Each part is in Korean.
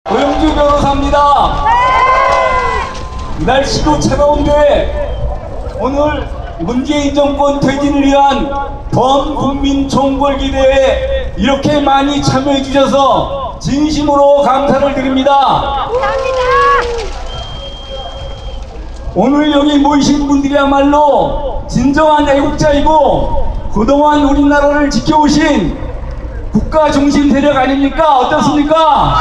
고영주 변호사입니다. 날씨도 차가운데 오늘 문재인 정권 퇴진을 위한 범국민 총궐기대회에 이렇게 많이 참여해 주셔서 진심으로 감사를 드립니다. 감사합니다. 오늘 여기 모이신 분들이야말로 진정한 애국자이고 그동안 우리나라를 지켜오신 국가 중심 세력 아닙니까? 어떻습니까?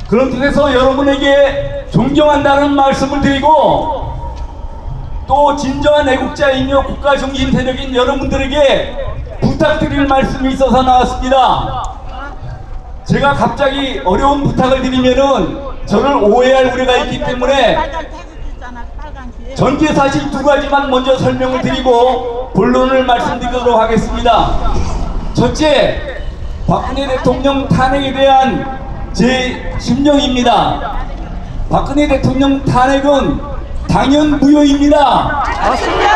그런 뜻에서 여러분에게 존경한다는 말씀을 드리고 또 진정한 애국자이며 국가 중심 세력인 여러분들에게 부탁드릴 말씀이 있어서 나왔습니다. 제가 갑자기 어려운 부탁을 드리면은 저를 오해할 우려가 있기 때문에 전개 사실 두 가지만 먼저 설명을 드리고 본론을 말씀드리도록 하겠습니다. 첫째, 박근혜 대통령 탄핵에 대한 제 심정입니다. 박근혜 대통령 탄핵은 당연 무효입니다. 맞습니다.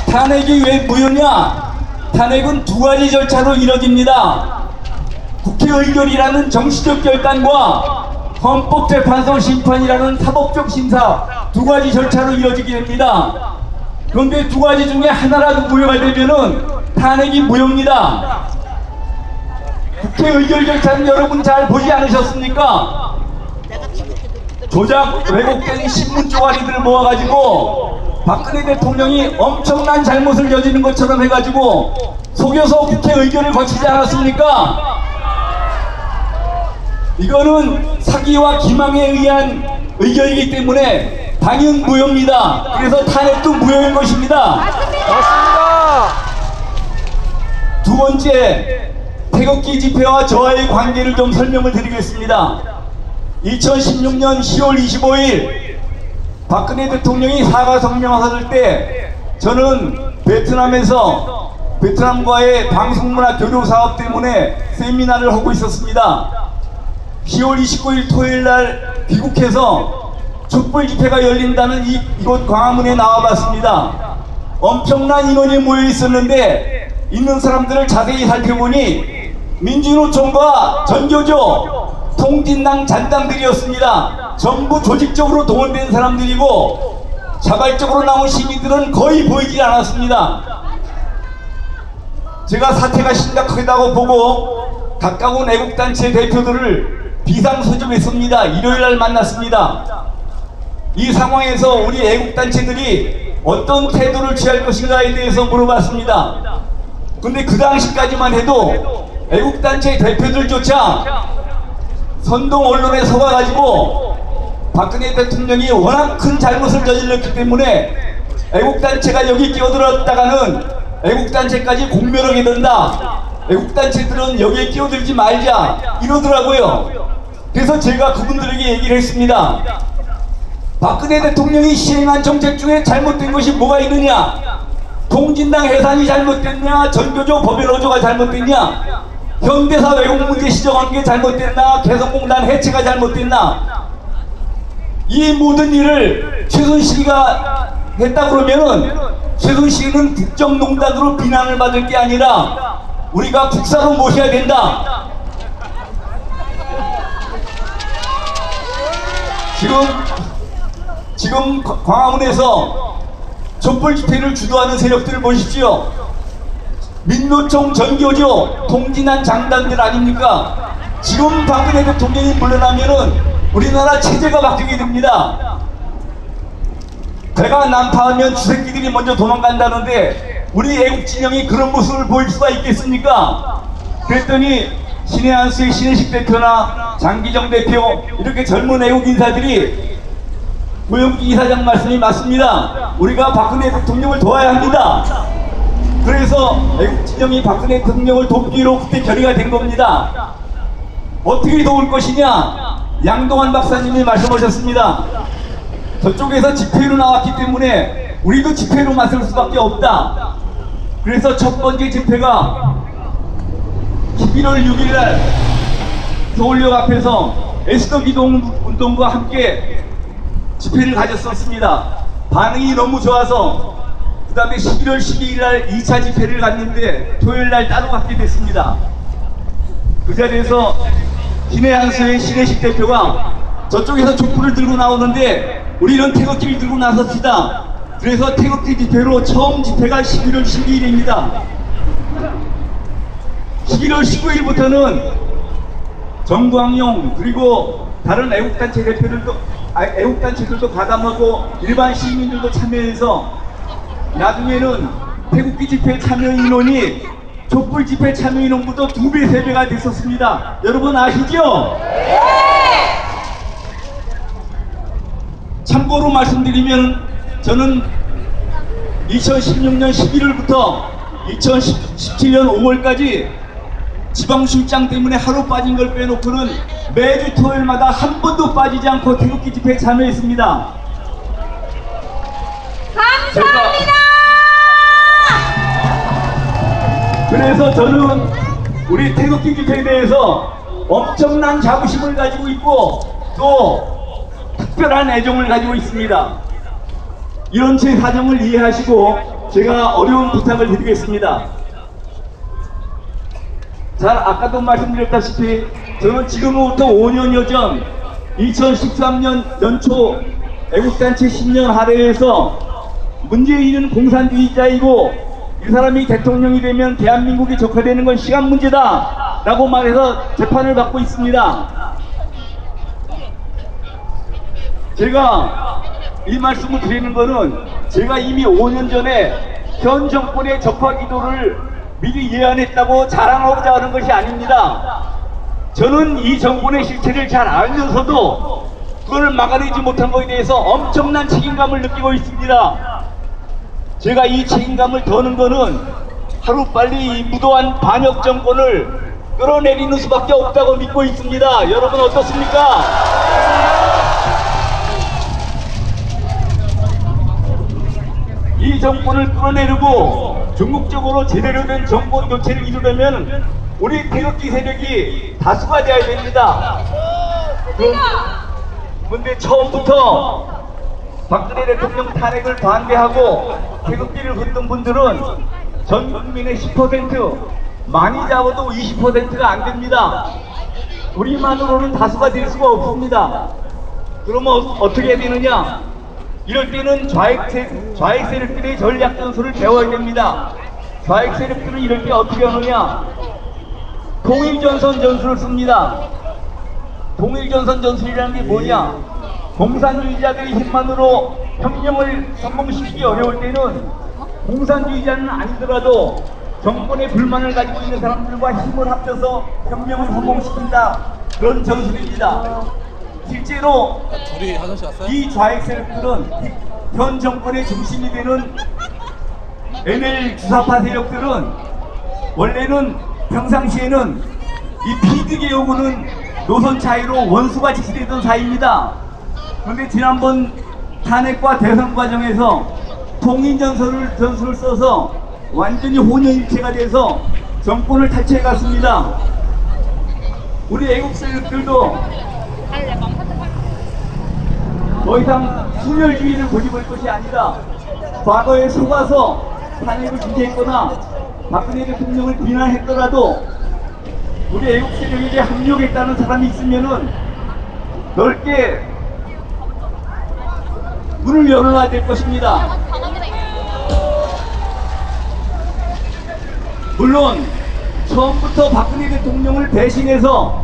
탄핵이 왜 무효냐? 탄핵은 두 가지 절차로 이뤄집니다. 국회 의결이라는 정치적 결단과 헌법재판소 심판이라는 사법적 심사 두 가지 절차로 이뤄지게 됩니다. 그런데 두 가지 중에 하나라도 무효가 되면은 탄핵이 무효입니다. 국회 의결 절차는 여러분 잘 보지 않으셨습니까? 조작 왜곡된 신문 쪼가리들을 모아가지고 박근혜 대통령이 엄청난 잘못을 저지른 것처럼 해가지고 속여서 국회 의결을 거치지 않았습니까? 이거는 사기와 기망에 의한 의결이기 때문에 당연 무효입니다. 그래서 탄핵도 무효인 것입니다. 맞습니다. 두 번째, 태극기 집회와 저와의 관계를 좀 설명을 드리겠습니다. 2016년 10월 25일 박근혜 대통령이 사과 성명하실 때 저는 베트남에서 베트남과의 방송문화 교류 사업 때문에 세미나를 하고 있었습니다. 10월 29일 토요일날 귀국해서 촛불 집회가 열린다는 이곳 광화문에 나와봤습니다. 엄청난 인원이 모여 있었는데 있는 사람들을 자세히 살펴보니 민주노총과 전교조, 통진당 잔당들이었습니다. 전부 조직적으로 동원된 사람들이고 자발적으로 나온 시민들은 거의 보이지 않았습니다. 제가 사태가 심각하다고 보고 가까운 애국단체 대표들을 비상소집했습니다. 일요일날 만났습니다. 이 상황에서 우리 애국단체들이 어떤 태도를 취할 것인가에 대해서 물어봤습니다. 근데 그 당시까지만 해도 애국단체 대표들조차 선동 언론에 속아가지고 박근혜 대통령이 워낙 큰 잘못을 저질렀기 때문에 애국단체가 여기 끼어들었다가는 애국단체까지 공멸하게 된다. 애국단체들은 여기에 끼어들지 말자 이러더라고요. 그래서 제가 그분들에게 얘기를 했습니다. 박근혜 대통령이 시행한 정책 중에 잘못된 것이 뭐가 있느냐? 통진당 해산이 잘못됐냐? 전교조 법연노조가 잘못됐냐? 현대사 왜곡 문제 시정한 게 잘못됐나? 개성공단 해체가 잘못됐나? 이 모든 일을 최순실이가 했다 그러면은 최순실은 국정농단으로 비난을 받을 게 아니라 우리가 국사로 모셔야 된다. 지금 광화문에서 촛불 집회를 주도하는 세력들을 보십시오. 민노총, 전교조, 통진한 장단들 아닙니까? 지금 박근혜 대통령이 물러나면은 우리나라 체제가 바뀌게 됩니다. 배가 난파하면 주새끼들이 먼저 도망간다는데 우리 애국진영이 그런 모습을 보일 수가 있겠습니까? 그랬더니 신의 한수의 신혜식 대표나 장기정 대표 이렇게 젊은 애국 인사들이 고영주 이사장 말씀이 맞습니다. 우리가 박근혜 대통령을 도와야 합니다. 그래서 애국진영이 박근혜 대통령을 돕기로 그때 결의가 된 겁니다. 어떻게 도울 것이냐? 양동환 박사님이 말씀하셨습니다. 저쪽에서 집회로 나왔기 때문에 우리도 집회로 맞설 수밖에 없다. 그래서 첫 번째 집회가 11월 6일날 서울역 앞에서 애스더 기동운동과 함께 집회를 가졌었습니다. 반응이 너무 좋아서 그 다음에 11월 12일 날 2차 집회를 갔는데 토요일 날 따로 갖게 됐습니다. 그 자리에서 신해한수의 신해식 대표가 저쪽에서 촛불을 들고 나오는데 우리는 태극기를 들고 나섰습니다. 그래서 태극기 집회로 처음 집회가 11월 12일입니다. 11월 19일부터는 정광용 그리고 다른 애국단체 대표들도 애국단체들도 가담하고 일반 시민들도 참여해서 나중에는 태극기 집회 참여 인원이 촛불 집회 참여 인원보다 2배, 3배가 됐었습니다. 여러분 아시죠? 참고로 말씀드리면 저는 2016년 11월부터 2017년 5월까지 지방출장 때문에 하루 빠진 걸 빼놓고는 매주 토요일마다 한 번도 빠지지 않고 태극기 집회에 참여했습니다. 감사합니다. 그래서 저는 우리 태극기 집회에 대해서 엄청난 자부심을 가지고 있고 또 특별한 애정을 가지고 있습니다. 이런 제 사정을 이해하시고 제가 어려운 부탁을 드리겠습니다. 잘 아까도 말씀드렸다시피 저는 지금부터 5년여 전 2013년 연초 애국단체 신년 할애에서 문재인은 공산주의자이고 이 사람이 대통령이 되면 대한민국이 적화되는 건 시간 문제다 라고 말해서 재판을 받고 있습니다. 제가 이 말씀을 드리는 거는 제가 이미 5년 전에 현 정권의 적화 기도를 미리 예언했다고 자랑하고자 하는 것이 아닙니다. 저는 이 정권의 실체를 잘 알면서도 그걸 막아내지 못한 것에 대해서 엄청난 책임감을 느끼고 있습니다. 제가 이 책임감을 더는 거는 하루빨리 이 무도한 반역 정권을 끌어내리는 수밖에 없다고 믿고 있습니다. 여러분 어떻습니까? 이 정권을 끌어내리고 전국적으로 제대로 된 정권 교체를 이루려면 우리 태극기 세력이 다수가 되어야 됩니다. 그런데 처음부터 박근혜 대통령 탄핵을 반대하고 태극기를 흔든 분들은 전 국민의 10%, 많이 잡아도 20%가 안 됩니다. 우리만으로는 다수가 될 수가 없습니다. 그러면 어떻게 해야 되느냐? 이럴 때는 좌익 세력들의 전략 전술을 배워야 됩니다. 좌익 세력들은 이럴 때 어떻게 하느냐? 통일전선 전술을 씁니다. 통일전선 전술이라는 게 뭐냐? 공산주의자들의 힘만으로 혁명을 성공시키기 어려울 때는 공산주의자는 아니더라도 정권의 불만을 가지고 있는 사람들과 힘을 합쳐서 혁명을 성공시킨다. 그런 전술입니다. 실제로 이 좌익 세력들은 현 정권의 중심이 되는 NL 주사파 세력들은 원래는 평상시에는 이 피드개혁은 노선 차이로 원수가 지시되던 사이입니다. 그런데 지난번 탄핵과 대선 과정에서 통일전술을 써서 완전히 혼연일체가 돼서 정권을 탈취해 갔습니다. 우리 애국 세력들도 더 이상 순혈주의를 고집할 것이 아니라 과거에 속아서 탄핵을 주재했거나 박근혜 대통령을 비난했더라도 우리 애국 세력에게 합력했다는 사람이 있으면은 넓게 문을 열어놔야 될 것입니다. 물론 처음부터 박근혜 대통령을 배신해서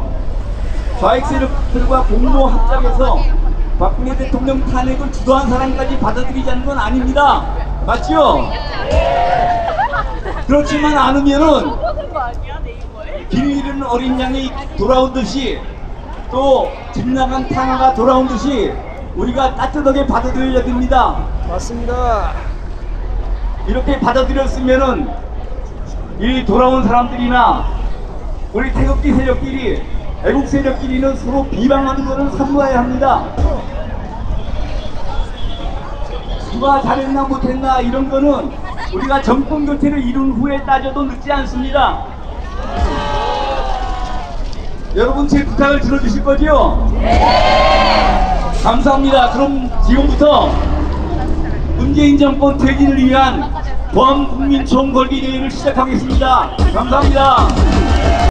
좌익 세력들과 공모 합작해서 박근혜 대통령 탄핵을 주도한 사람까지 받아들이자는 건 아닙니다. 맞죠? 그렇지만 않으면은 길 잃은 어린 양이 돌아온 듯이 또 집 나간 탕화가 돌아온 듯이 우리가 따뜻하게 받아들여야 됩니다. 맞습니다. 이렇게 받아들였으면은 이 돌아온 사람들이나 우리 태극기 세력끼리 애국 세력끼리는 서로 비방하는 것을 삼가야 합니다. 누가 잘했나 못했나 이런 거는 우리가 정권 교체를 이룬 후에 따져도 늦지 않습니다. 여러분 제 부탁을 들어주실 거죠? 감사합니다. 그럼 지금부터 문재인 정권 퇴진을 위한 범국민 총궐기 대회를 시작하겠습니다. 감사합니다.